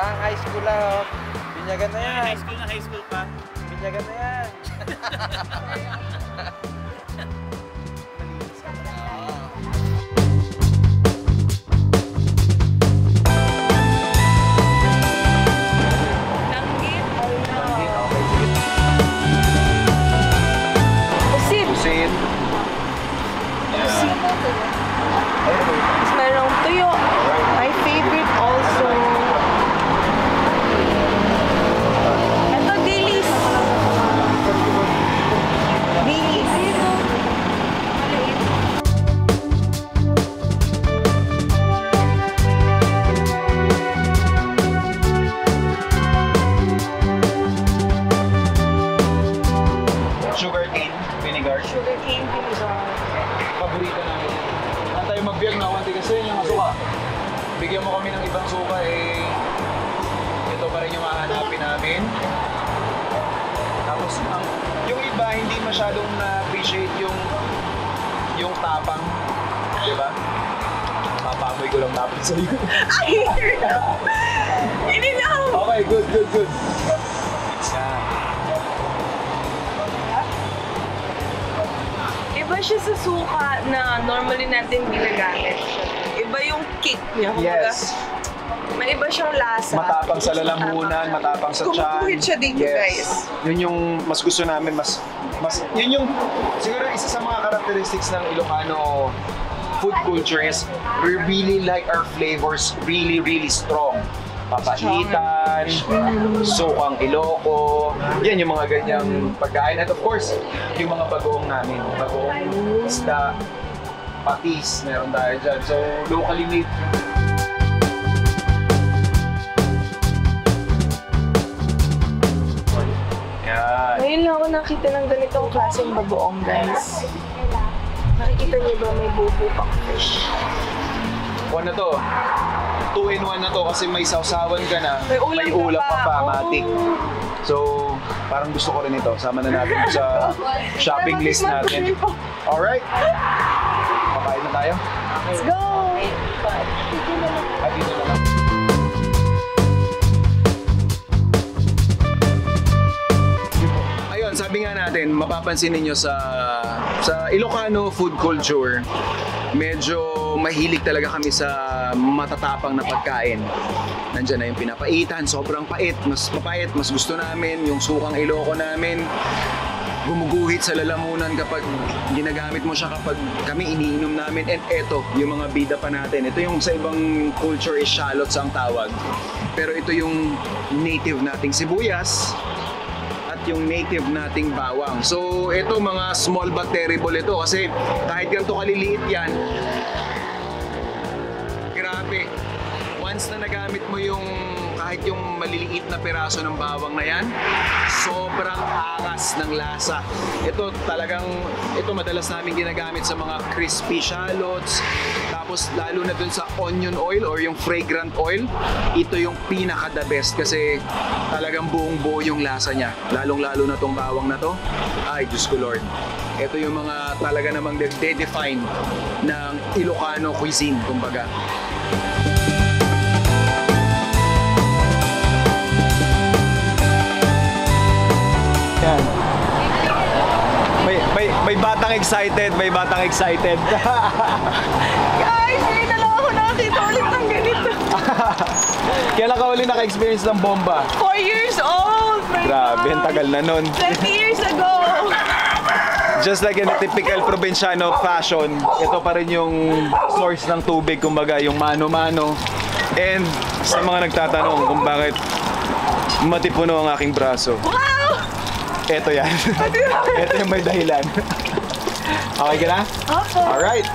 Parang high school lang, oh. Binyagan na yan. High school pa. Binyagan na yan. Merong tuyo. My favorite also. Ito, dilis. Dilis. Sugar cane vinegar. Sugar cane vinegar. Paborito namin. Saan tayo magbiyak na konti kasi yung suka. Bigyan mo kami ng ibang suka eh. Ito pa rin yung hahanapin namin. Tapos yung iba hindi masyadong na-appreciate yung tapang. Diba? Papamoy ko lang tapang sa likod. Ay! Hindi na! Okay, good. Yan. Iba siya sa suka na normally natin ginagamit. Iba yung kick niya. Yes. May iba siyang lasa. Matapang sa lalamunan, matapang sa tiyan. Kumukuhit siya dito, guys. Yun yung mas gusto namin, yun yung siguro isa sa mga characteristics ng Ilocano food culture is we really like our flavors really strong. Papaitan, sukang Iloco, yan yung mga ganyang pagkain. And of course, yung mga bagoong namin, bagoong isda, patis, meron tayo dyan. So, locally made. Yan. Ngayon lang ako nakita ng ganitong klaseng bagoong, guys. Nakikita niyo ba may bubo pang fish? Ano to? 2-in-1 na to kasi may sausawan ka na, may ulam pa, matik. So, parang gusto ko rin ito. Sama na natin sa shopping list natin. Alright. Pakain na tayo. Let's go! Dito na lang. Ayun, sabi nga natin, mapapansin ninyo sa Ilocano food culture, medyo mahilig talaga kami sa matatapang na pagkain. Nandiyan na yung pinapaitan, sobrang pait, mas mapait, mas gusto namin, yung sukang Iloco namin. Gumuguhit sa lalamunan kapag ginagamit mo siya kapag kami iniinom namin. And eto, yung mga bida pa natin. Ito yung sa ibang culture is shallots ang tawag. Pero ito yung native nating sibuyas at yung native nating bawang. So ito mga small but terrible ito kasi kahit ganito kaliliit yan, grabe. Once na nagamit mo yung kahit yung maliliit na piraso ng bawang na yan, sobrang angas ng lasa. Ito talagang, ito madalas namin ginagamit sa mga crispy shallots. Tapos lalo na dun sa onion oil or yung fragrant oil, ito yung pinaka-the best kasi talagang buong-buo yung lasa niya. Lalong-lalo na tong bawang na to. Ay, Diyos ko Lord. Ito yung mga talaga namang de-define ng Ilocano cuisine, kumbaga. Yan. May batang excited, may batang excited. Guys, hindi na lang ako nakakita ulit ng ganito. Kailan ka uli naka-experience ng bomba? 4 years old! Grabe, ang tagal na nun. 20 years ago! Just like in a typical probinsyano fashion, ito pa rin yung source ng tubig, kumbaga yung mano-mano. And sa mga nagtatanong kung bakit matipuno ang aking braso. Wow! Ito yan. Ito yung may dahilan. Okay ka na? Opo. Alright.